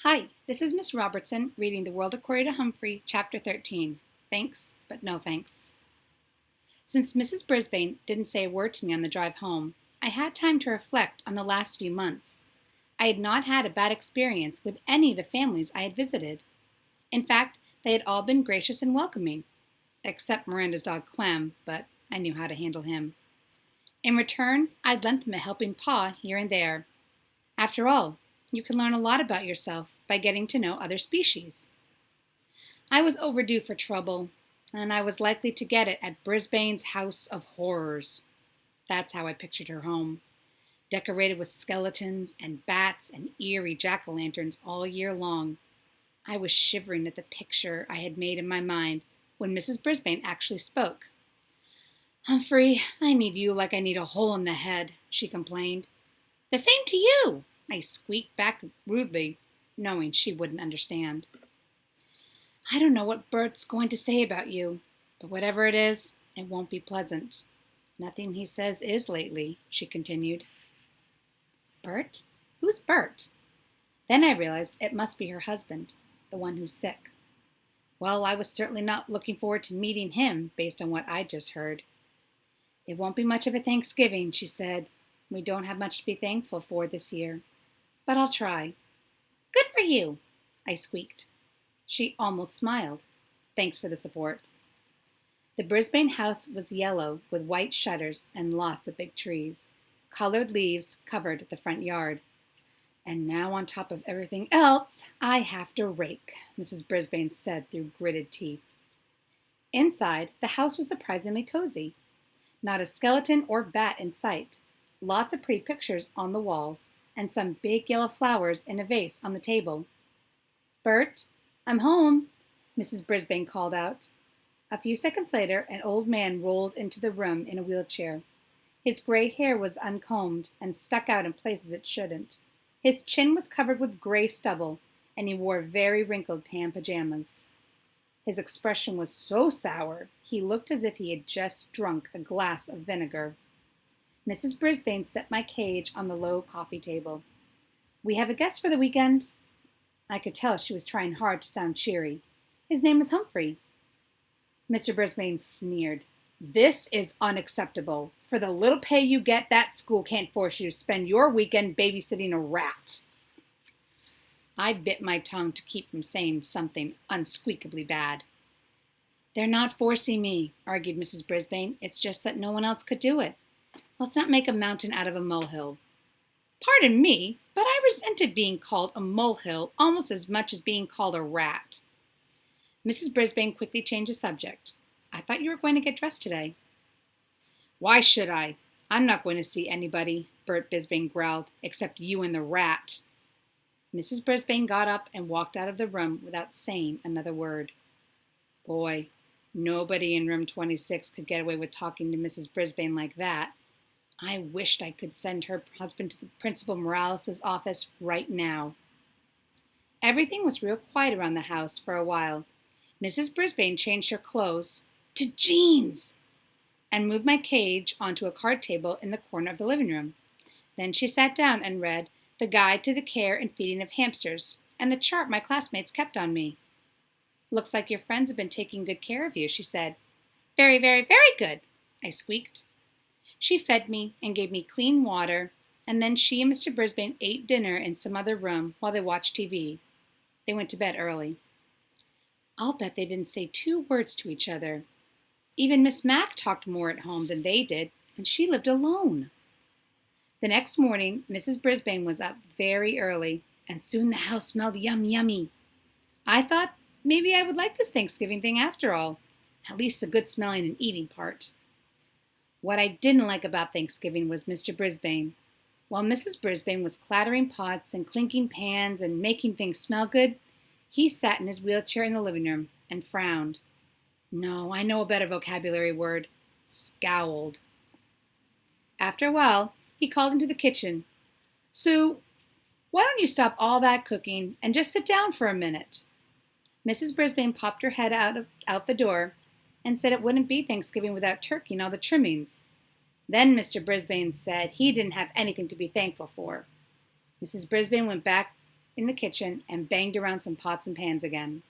Hi, this is Miss Robertson reading The World According to Humphrey, Chapter 13. Thanks, but no thanks. Since Mrs. Brisbane didn't say a word to me on the drive home, I had time to reflect on the last few months. I had not had a bad experience with any of the families I had visited. In fact, they had all been gracious and welcoming, except Miranda's dog Clem, but I knew how to handle him. In return, I'd lent them a helping paw here and there. After all, you can learn a lot about yourself by getting to know other species. I was overdue for trouble, and I was likely to get it at Brisbane's House of Horrors. That's how I pictured her home, decorated with skeletons and bats and eerie jack-o'-lanterns all year long. I was shivering at the picture I had made in my mind when Mrs. Brisbane actually spoke. "Humphrey, I need you like I need a hole in the head," she complained. "The same to you," I squeaked back rudely, knowing she wouldn't understand. "I don't know what Bert's going to say about you, but whatever it is, it won't be pleasant. Nothing he says is lately," she continued. Bert? Who's Bert? Then I realized it must be her husband, the one who's sick. Well, I was certainly not looking forward to meeting him based on what I'd just heard. "It won't be much of a Thanksgiving," she said. "We don't have much to be thankful for this year. But I'll try." "Good for you," I squeaked. She almost smiled. Thanks for the support. The Brisbane house was yellow with white shutters and lots of big trees. Colored leaves covered the front yard. "And now on top of everything else, I have to rake," Mrs. Brisbane said through gritted teeth. Inside, the house was surprisingly cozy. Not a skeleton or bat in sight. Lots of pretty pictures on the walls, and some big yellow flowers in a vase on the table. "Bert, I'm home," Mrs. Brisbane called out. A few seconds later, an old man rolled into the room in a wheelchair. His gray hair was uncombed and stuck out in places it shouldn't. His chin was covered with gray stubble, and he wore very wrinkled tan pajamas. His expression was so sour, he looked as if he had just drunk a glass of vinegar. Mrs. Brisbane set my cage on the low coffee table. "We have a guest for the weekend." I could tell she was trying hard to sound cheery. "His name is Humphrey." Mr. Brisbane sneered. "This is unacceptable. For the little pay you get, that school can't force you to spend your weekend babysitting a rat." I bit my tongue to keep from saying something unsqueakably bad. "They're not forcing me," argued Mrs. Brisbane. "It's just that no one else could do it. Let's not make a mountain out of a molehill." Pardon me, but I resented being called a molehill almost as much as being called a rat. Mrs. Brisbane quickly changed the subject. "I thought you were going to get dressed today." "Why should I? I'm not going to see anybody," Bert Brisbane growled, "except you and the rat." Mrs. Brisbane got up and walked out of the room without saying another word. Boy, nobody in room 26 could get away with talking to Mrs. Brisbane like that. I wished I could send her husband to the Principal Morales' office right now. Everything was real quiet around the house for a while. Mrs. Brisbane changed her clothes to jeans and moved my cage onto a card table in the corner of the living room. Then she sat down and read The Guide to the Care and Feeding of Hamsters and the chart my classmates kept on me. "Looks like your friends have been taking good care of you," she said. "Very, very, very good," I squeaked. She fed me and gave me clean water, and then she and Mr. Brisbane ate dinner in some other room while they watched TV. They went to bed early. I'll bet they didn't say 2 words to each other. Even Miss Mack talked more at home than they did, and she lived alone. The next morning, Mrs. Brisbane was up very early, and soon the house smelled yummy. I thought maybe I would like this Thanksgiving thing after all, at least the good smelling and eating part. What I didn't like about Thanksgiving was Mr. Brisbane. While Mrs. Brisbane was clattering pots and clinking pans and making things smell good, he sat in his wheelchair in the living room and frowned. No, I know a better vocabulary word. Scowled. After a while, he called into the kitchen. "Sue, why don't you stop all that cooking and just sit down for a minute?" Mrs. Brisbane popped her head out the door and said it wouldn't be Thanksgiving without turkey and all the trimmings. Then Mr. Brisbane said he didn't have anything to be thankful for. Mrs. Brisbane went back in the kitchen and banged around some pots and pans again.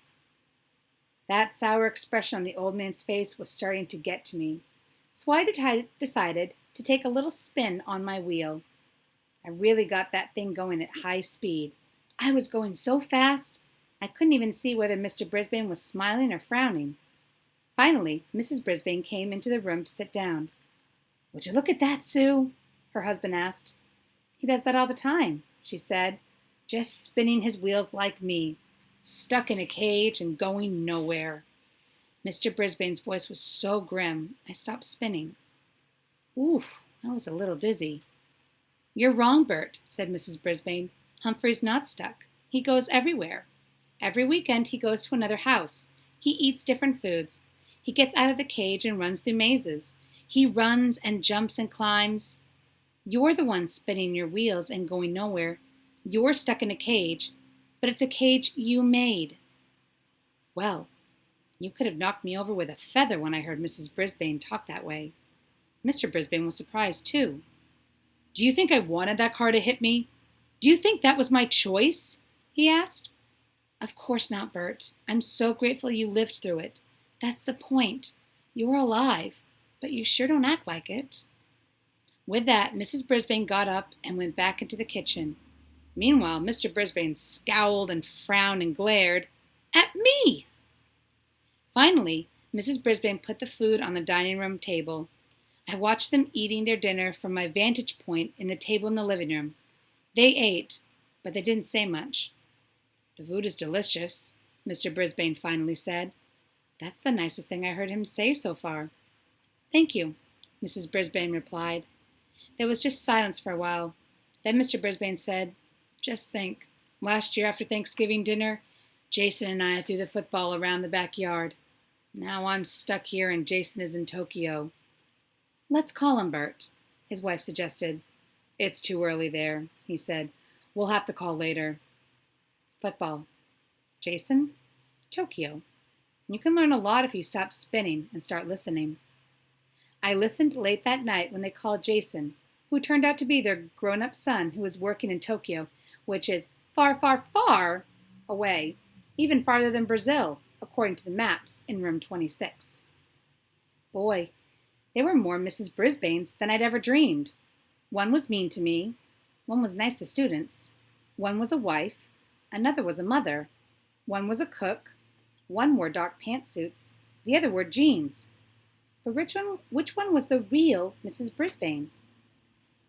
That sour expression on the old man's face was starting to get to me, so I decided to take a little spin on my wheel. I really got that thing going at high speed. I was going so fast, I couldn't even see whether Mr. Brisbane was smiling or frowning. Finally, Mrs. Brisbane came into the room to sit down. "Would you look at that, Sue?" her husband asked. "He does that all the time," she said, "just spinning his wheels like me, stuck in a cage and going nowhere." Mr. Brisbane's voice was so grim, I stopped spinning. Ooh, I was a little dizzy. "You're wrong, Bert," said Mrs. Brisbane. "Humphrey's not stuck. He goes everywhere. Every weekend he goes to another house. He eats different foods. He gets out of the cage and runs through mazes. He runs and jumps and climbs. You're the one spinning your wheels and going nowhere. You're stuck in a cage, but it's a cage you made." Well, you could have knocked me over with a feather when I heard Mrs. Brisbane talk that way. Mr. Brisbane was surprised, too. "Do you think I wanted that car to hit me? Do you think that was my choice?" he asked. "Of course not, Bert. I'm so grateful you lived through it. That's the point. You're alive, but you sure don't act like it." With that, Mrs. Brisbane got up and went back into the kitchen. Meanwhile, Mr. Brisbane scowled and frowned and glared at me. Finally, Mrs. Brisbane put the food on the dining room table. I watched them eating their dinner from my vantage point in the table in the living room. They ate, but they didn't say much. "The food is delicious," Mr. Brisbane finally said. That's the nicest thing I heard him say so far. "Thank you," Mrs. Brisbane replied. There was just silence for a while. Then Mr. Brisbane said, "Just think, last year after Thanksgiving dinner, Jason and I threw the football around the backyard. Now I'm stuck here and Jason is in Tokyo." "Let's call him, Bert," his wife suggested. "It's too early there," he said. "We'll have to call later." Football. Jason? Tokyo. You can learn a lot if you stop spinning and start listening. I listened late that night when they called Jason, who turned out to be their grown-up son who was working in Tokyo, which is far, far, far away, even farther than Brazil, according to the maps in room 26. Boy, there were more Mrs. Brisbanes than I'd ever dreamed. One was mean to me. One was nice to students. One was a wife. Another was a mother. One was a cook. One wore dark pantsuits. The other wore jeans. But which one was the real Mrs. Brisbane?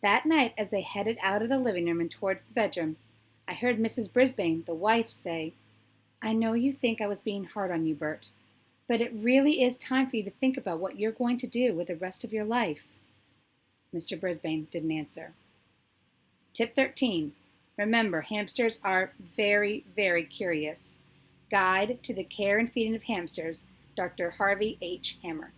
That night, as they headed out of the living room and towards the bedroom, I heard Mrs. Brisbane, the wife, say, "I know you think I was being hard on you, Bert, but it really is time for you to think about what you're going to do with the rest of your life." Mr. Brisbane didn't answer. Tip 13. Remember, hamsters are very, very curious. Guide to the Care and Feeding of Hamsters, Dr. Harvey H. Hammer.